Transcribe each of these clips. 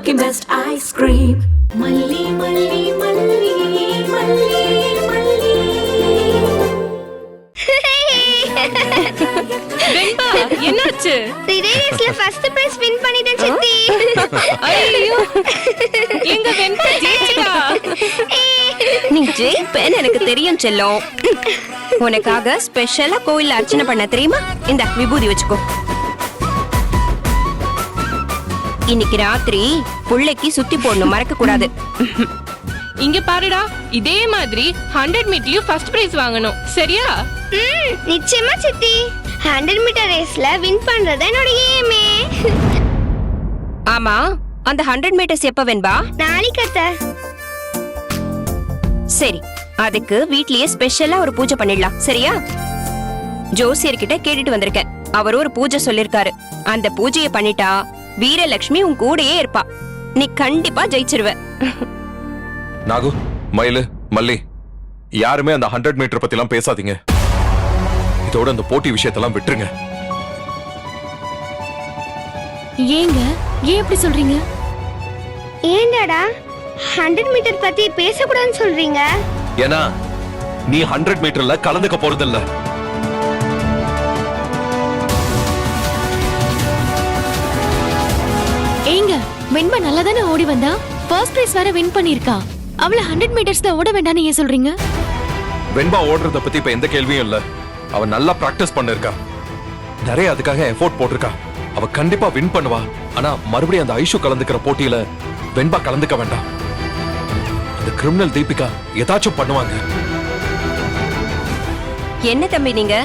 Milky Mist ice cream. Malli, malli, malli, malli, malli. வெண்பா என்னாச்சு? ரேஸ்ல first prize win பண்ணிட்டேன் சித்தி. ஐயோ எங்க வெண்பா ஜெயிச்சிட்டா. நீ ஜெயிப்பேன்னு எனக்கு தெரியும் செல்லம். உனக்காக ஸ்பெஷலா கோயில்ல அர்ச்சனை பண்ண தெரியுமா? இந்த விபூதி வச்சுக்கோ. இன்னைக்கு ராத்திரி புள்ளைக்கு சுத்தி போடணும், மறக்க கூடாது. இங்க பாருடா, இதே மாதிரி 100 மீட்டர்லயும் ஃபர்ஸ்ட் பிரைஸ் வாங்கணும், சரியா? நிச்சயமா சித்தி. 100 மீட்டர் ரேஸ்ல வின் பண்றது என்னோட ஏமே. ஆமா, அந்த 100 மீட்டர்ஸ் எப்ப வெண்பா? நாளைக்கு அத்தை. சரி, அதுக்கு வீட்லயே ஸ்பெஷலா ஒரு பூஜை பண்ணிடலாம், சரியா? ஜோசியர்கிட்ட கேட்டுட்டு வந்திருக்கேன். அவர் ஒரு பூஜை சொல்லிருக்காரு. அந்த பூஜையை பண்ணிட்டா வீரலட்சுமி உன் கூடயே இருப்பா. நீ கண்டிப்பா ஜெயிச்சிருவ. நாகு, மயிலு, மல்லி, யாருமே அந்த 100 மீட்டர் பத்தி எல்லாம் பேசாதீங்க. இதோட அந்த போட்டி விஷயத்தெல்லாம் விட்டுருங்க. ஏங்க ஏன் இப்படி சொல்றீங்க? ஏண்டாடா 100 மீட்டர் பத்தி பேசக்கூடாதுன்னு சொல்றீங்க? ஏன்னா நீ 100 மீட்டர்ல கலந்துக்க போறதில்ல. ஏங்க, வெண்பா நல்லா தானே ஓடி வந்தா? ஃபர்ஸ்ட் பிரைஸ் வேற வின் பண்ணிருக்கா. அவள 100 மீட்டர்ஸ் தான் ஓட வேண்டாம்னு ஏன் சொல்றீங்க? வெண்பா ஓடுறத பத்தி இப்ப எந்த கேள்வியும் இல்ல. அவ நல்லா பிராக்டிஸ் பண்ணிருக்கா, நிறைய அதுக்காக எஃபோர்ட் போட்டிருக்கா. அவ கண்டிப்பா வின் பண்ணுவா. ஆனா மறுபடியும் அந்த ஐஷு கலந்துக்கிற போட்டியில வெண்பா கலந்துக்க வேண்டாம். அந்த கிரிமினல் தீபிகா ஏதாச்சும் பண்ணுவாங்க. என்ன தம்பி நீங்க?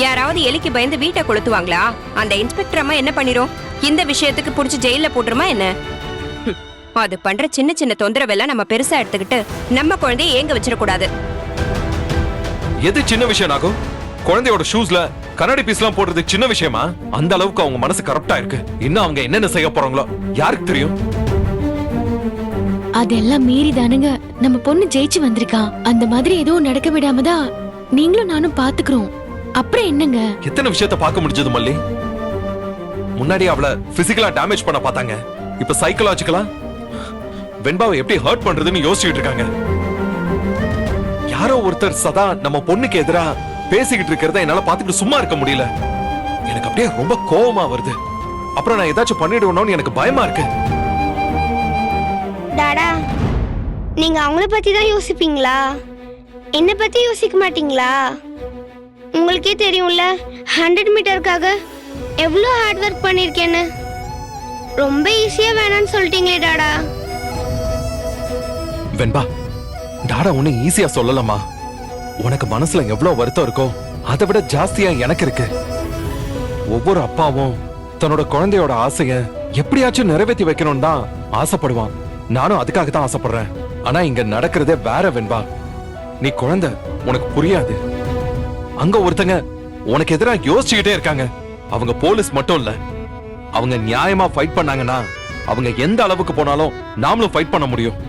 யாராவது எலிக்கு பயந்து வீட்டை கொளுத்துவாங்களா? அந்த இன்ஸ்பெக்டர் அம்மா என்ன பண்ணிரும்? இந்த விஷயத்துக்கு புடிச்சு ஜெயில போட்டுருமா என்ன? அது பண்ற சின்ன சின்ன தொந்தரவெல்லாம் நம்ம பெருசா எடுத்துக்கிட்டு நம்ம குழந்தைய ஏங்க வச்சிடக்கூடாது. எது சின்ன விஷயம் ஆகும்? குழந்தையோட ஷூஸ்ல கண்ணாடி பீஸ்லாம் போடுறது சின்ன விஷயமா? அந்த அளவுக்கு அவங்க மனசு கரெக்டா இருக்கு. இன்னும் அவங்க என்னென்ன செய்ய போறாங்களோ யாருக்கு தெரியும்? அதெல்லாம் மீறி தானுங்க நம்ம பொண்ணு ஜெயிச்சு வந்திருக்கா. அந்த மாதிரி எதுவும் நடக்க விடாமதான் நீங்களும் நானும் பாத்துக்கிறோம். அப்புறம் என்னங்க? எத்தனை விஷயத்தை பார்க்க முடிஞ்சது மல்லி? முன்னாடி அவளை பிசிக்கலா டேமேஜ் பண்ண பார்த்தாங்க, இப்ப சைக்கலாஜிக்கலா வெண்பாவை எப்படி ஹர்ட் பண்றதுன்னு யோசிச்சுட்டு இருக்காங்க. யாரோ ஒருத்தர் சதா நம்ம பொண்ணுக்கு எதிரா பேசிக்கிட்டு இருக்கிறத என்னால பாத்துட்டு சும்மா இருக்க முடியல. எனக்கு அப்படியே ரொம்ப கோவமா வருது. அப்புறம் நான் ஏதாச்சும் பண்ணிடுவேன்னு எனக்கு பயமா இருக்கு. டாடா, நீங்க அவங்கள பத்தி தான் யோசிப்பீங்களா? என்ன பத்தி யோசிக்க மாட்டீங்களா? உங்களுக்கே தெரியும்ல 100 மீட்டருக்காக எவ்வளவு ஹார்ட் ஒர்க் பண்ணிருக்கேன்னு. ரொம்ப ஈஸியா வேணான்னு சொல்லிட்டீங்களே டாடா. வெண்பா, டாடா ஒண்ணு ஈஸியா சொல்லலமா. உனக்கு மனசுல எவ்வளவு வருத்தம் இருக்கோ அதை விட ஜாஸ்தியா எனக்கு இருக்கு. ஒவ்வொரு அப்பாவும் தன்னோட குழந்தையோட ஆசைய எப்படியாச்சும் நிறைவேற்றி வைக்கணும்னு தான் ஆசைப்படுவான். நானும் அதுக்காக தான் ஆசைப்படுறேன். ஆனா இங்க நடக்கிறதே வேற வெண்பா. நீ குழந்தை, உனக்கு புரியாது. அங்க ஒருத்தங்க உனக்கு எதிராக யோசிச்சுக்கிட்டே இருக்காங்க. அவங்க போலீஸ் மட்டும் இல்ல, அவங்க நியாயமா ஃபைட் பண்ணாங்கன்னா அவங்க எந்த அளவுக்கு போனாலும் நாமளும் ஃபைட் பண்ண முடியும்.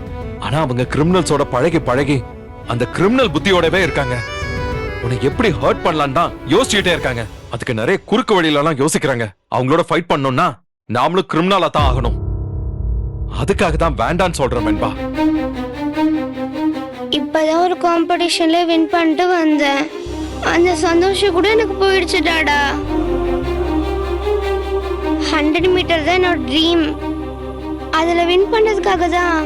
ஆனா அவங்க கிரிமினல்ஸோட பழகி பழகி அந்த கிரிமினல் புத்தியோடவே இருக்காங்க. உன்னை எப்படி ஹர்ட் பண்ணலாம் தான் யோசிச்சுட்டே இருக்காங்க. அதுக்கு நிறைய குறுக்கு வழியில எல்லாம் யோசிக்கிறாங்க. அவங்களோட ஃபைட் பண்ணணும்னா நாமளும் கிரிமினலா தான் ஆகணும். அதுக்காக தான் வேண்டான்னு சொல்றேன் வெண்பா. இப்பதான் ஒரு காம்படிஷன்ல வின் பண்ணிட்டு வந்தேன். அந்த சந்தோஷம் கூட எனக்கு போயிடுச்சு டாடா. 100 மீட்டர் தான் என்னோட ட்ரீம். அதுல வின் பண்ணதுக்காக தான்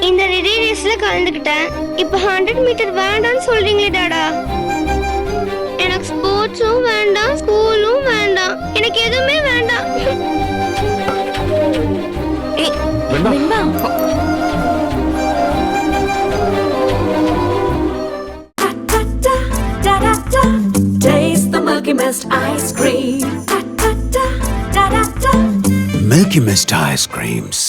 இந்த ரிலே ரேஸ்ல கலந்துக்கிட்டேன். இப்ப 100 மீட்டர் வேண்டாம்னு சொல்றீங்களே டாடா. எனக்கு ஸ்போர்ட்ஸும் வேண்டாம், ஸ்கூலும் வேண்டாம், எனக்கு எதுவுமே வேண்டாம். வெண்பா, Taste the Milky Mist ice cream. Milky Mist ice creams.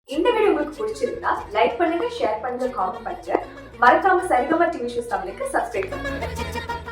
இந்த வீடியோ உங்களுக்கு பிடிச்சிருந்தா லைக் பண்ணுங்க, ஷேர் பண்ணுங்க, காமெண்ட் பண்ணுங்க. மறக்காம சரிகமா டிவி ஷோஸ் தமிழுக்கு சப்ஸ்கிரைப் பண்ணுங்க.